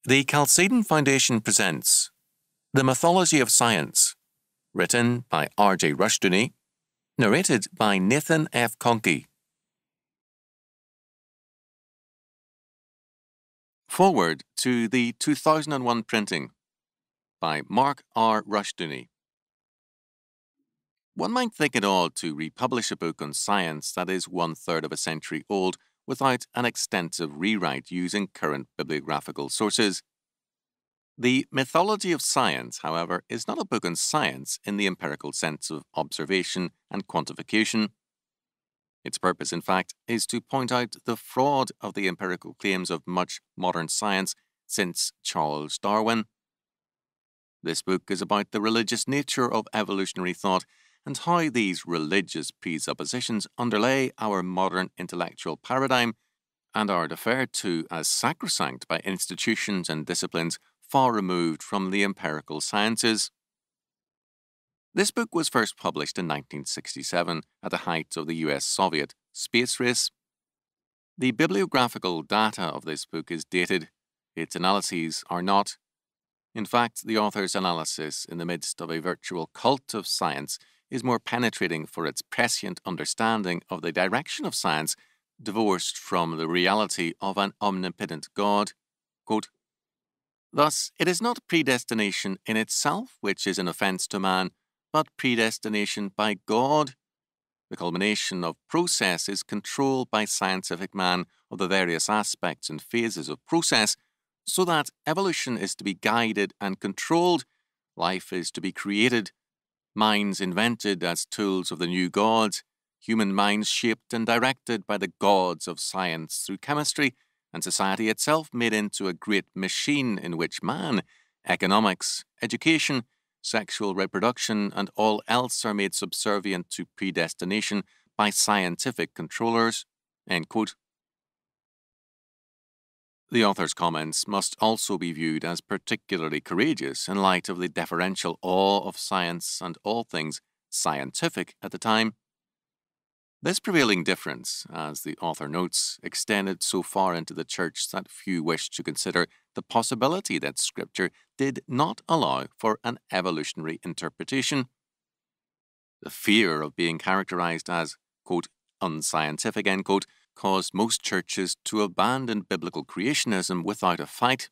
The Chalcedon Foundation presents The Mythology of Science, written by R.J. Rushdoony, narrated by Nathan F. Conkey. Foreword to the 2001 printing by Mark R. Rushdoony. One might think it odd to republish a book on science that is 1/3 of a century old without an extensive rewrite using current bibliographical sources. The Mythology of Science, however, is not a book on science in the empirical sense of observation and quantification. Its purpose, in fact, is to point out the fraud of the empirical claims of much modern science since Charles Darwin. This book is about the religious nature of evolutionary thought and how these religious presuppositions underlay our modern intellectual paradigm and are deferred to as sacrosanct by institutions and disciplines far removed from the empirical sciences. This book was first published in 1967 at the height of the US-Soviet space race. The bibliographical data of this book is dated. Its analyses are not. In fact, the author's analysis in the midst of a virtual cult of science is more penetrating for its prescient understanding of the direction of science divorced from the reality of an omnipotent God. Quote, "Thus, it is not predestination in itself which is an offence to man, but predestination by God. The culmination of process is control by scientific man of the various aspects and phases of process, so that evolution is to be guided and controlled, life is to be created, minds invented as tools of the new gods, human minds shaped and directed by the gods of science through chemistry, and society itself made into a great machine in which man, economics, education, sexual reproduction, and all else are made subservient to predestination by scientific controllers." End quote. The author's comments must also be viewed as particularly courageous in light of the deferential awe of science and all things scientific at the time. This prevailing difference, as the author notes, extended so far into the church that few wished to consider the possibility that Scripture did not allow for an evolutionary interpretation. The fear of being characterized as, quote, unscientific, end quote, caused most churches to abandon biblical creationism without a fight.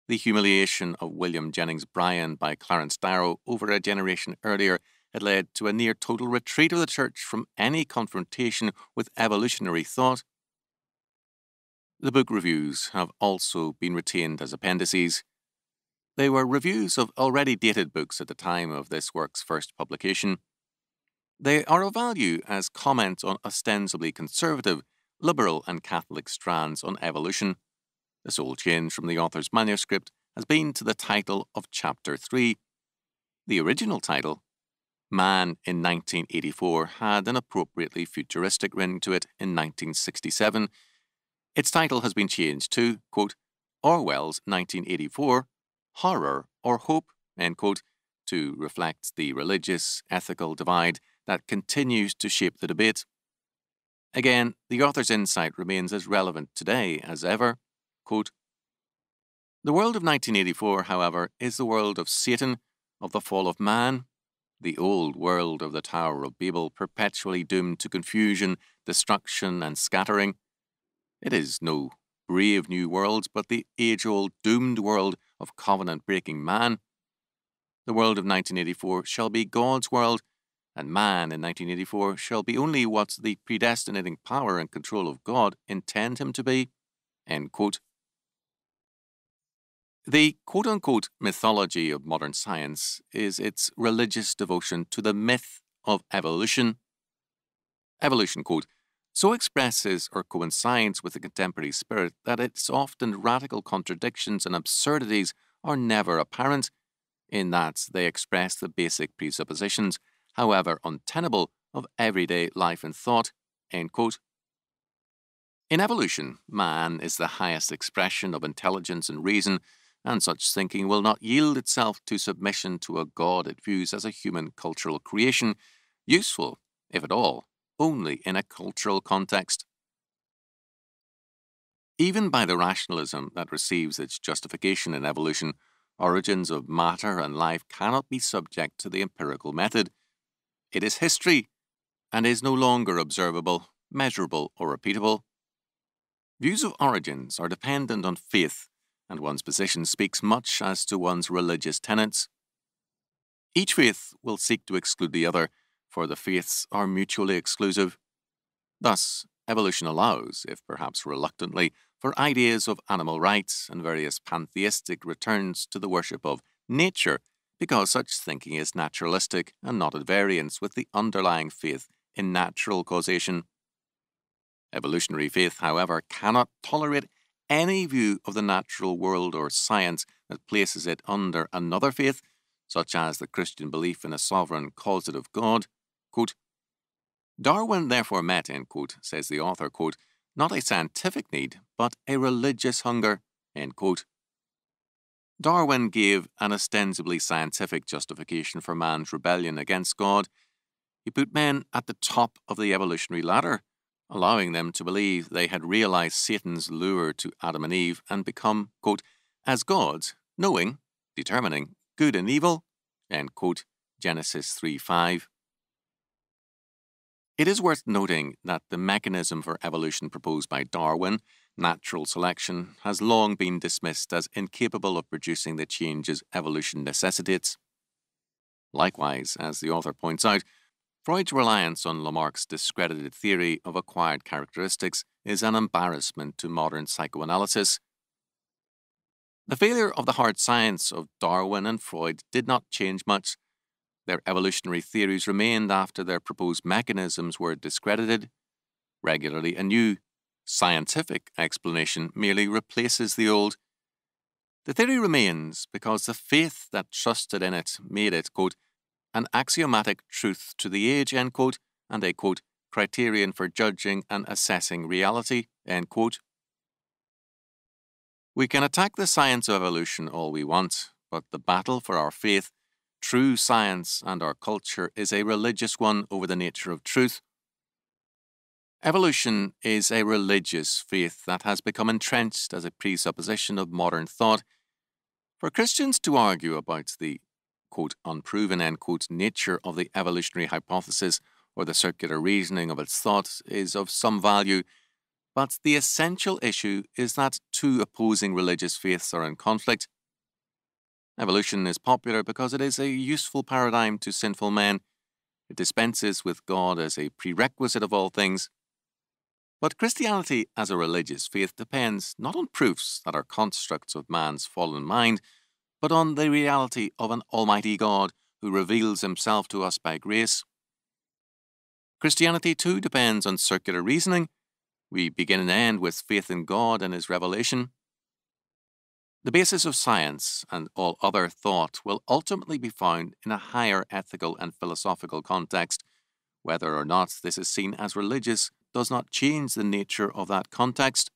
The humiliation of William Jennings Bryan by Clarence Darrow over a generation earlier had led to a near total retreat of the church from any confrontation with evolutionary thought. The book reviews have also been retained as appendices. They were reviews of already dated books at the time of this work's first publication. They are of value as comments on ostensibly conservative, liberal and Catholic strands on evolution. The sole change from the author's manuscript has been to the title of Chapter 3. The original title, Man in 1984, had an appropriately futuristic ring to it in 1967. Its title has been changed to, quote, Orwell's 1984, Horror or Hope, end quote, to reflect the religious, ethical divide that continues to shape the debate. Again, the author's insight remains as relevant today as ever. Quote, "The world of 1984, however, is the world of Satan, of the fall of man, the old world of the Tower of Babel, perpetually doomed to confusion, destruction, and scattering. It is no brave new world, but the age-old doomed world of covenant-breaking man. The world of 1984 shall be God's world, and man in 1984 shall be only what the predestinating power and control of God intend him to be." End quote. The quote-unquote mythology of modern science is its religious devotion to the myth of evolution. Evolution, quote, so expresses or coincides with the contemporary spirit that its often radical contradictions and absurdities are never apparent, in that they express the basic presuppositions, however untenable, of everyday life and thought. End quote. In evolution, man is the highest expression of intelligence and reason, and such thinking will not yield itself to submission to a God it views as a human cultural creation, useful, if at all, only in a cultural context. Even by the rationalism that receives its justification in evolution, origins of matter and life cannot be subject to the empirical method. It is history, and is no longer observable, measurable, or repeatable. Views of origins are dependent on faith, and one's position speaks much as to one's religious tenets. Each faith will seek to exclude the other, for the faiths are mutually exclusive. Thus, evolution allows, if perhaps reluctantly, for ideas of animal rights and various pantheistic returns to the worship of nature, because such thinking is naturalistic and not at variance with the underlying faith in natural causation. Evolutionary faith, however, cannot tolerate any view of the natural world or science that places it under another faith, such as the Christian belief in a sovereign causative God. Quote, Darwin therefore met, end quote, says the author, quote, not a scientific need, but a religious hunger, end quote. Darwin gave an ostensibly scientific justification for man's rebellion against God. He put men at the top of the evolutionary ladder, allowing them to believe they had realized Satan's lure to Adam and Eve and become, quote, as gods, knowing, determining good and evil, end quote, Genesis 3:5. It is worth noting that the mechanism for evolution proposed by Darwin, natural selection, has long been dismissed as incapable of producing the changes evolution necessitates. Likewise, as the author points out, Freud's reliance on Lamarck's discredited theory of acquired characteristics is an embarrassment to modern psychoanalysis. The failure of the hard science of Darwin and Freud did not change much. Their evolutionary theories remained after their proposed mechanisms were discredited. Regularly, a new, scientific explanation merely replaces the old. The theory remains because the faith that trusted in it made it, quote, an axiomatic truth to the age, end quote, and a, quote, criterion for judging and assessing reality, end quote. We can attack the science of evolution all we want, but the battle for our faith, true science, and our culture is a religious one over the nature of truth. Evolution is a religious faith that has become entrenched as a presupposition of modern thought. For Christians to argue about the, quote, unproven, end quote, nature of the evolutionary hypothesis or the circular reasoning of its thought is of some value, but the essential issue is that two opposing religious faiths are in conflict. Evolution is popular because it is a useful paradigm to sinful men. It dispenses with God as a prerequisite of all things. But Christianity as a religious faith depends not on proofs that are constructs of man's fallen mind, but on the reality of an almighty God who reveals himself to us by grace. Christianity too depends on circular reasoning. We begin and end with faith in God and his revelation. The basis of science and all other thought will ultimately be found in a higher ethical and philosophical context. Whether or not this is seen as religious does not change the nature of that context.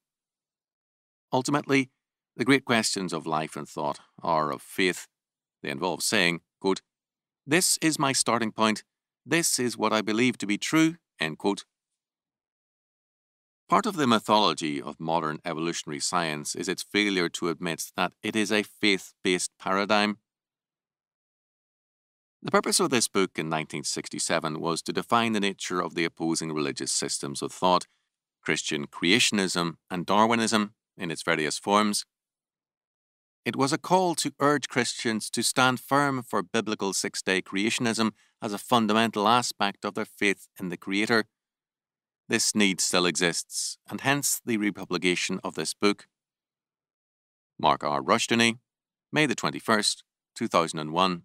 Ultimately, the great questions of life and thought are of faith. They involve saying, quote, this is my starting point, this is what I believe to be true, end quote. Part of the mythology of modern evolutionary science is its failure to admit that it is a faith-based paradigm. The purpose of this book in 1967 was to define the nature of the opposing religious systems of thought, Christian creationism and Darwinism in its various forms. It was a call to urge Christians to stand firm for biblical six-day creationism as a fundamental aspect of their faith in the Creator. This need still exists, and hence the republication of this book. Mark R. Rushdoony, May the 21st, 2001.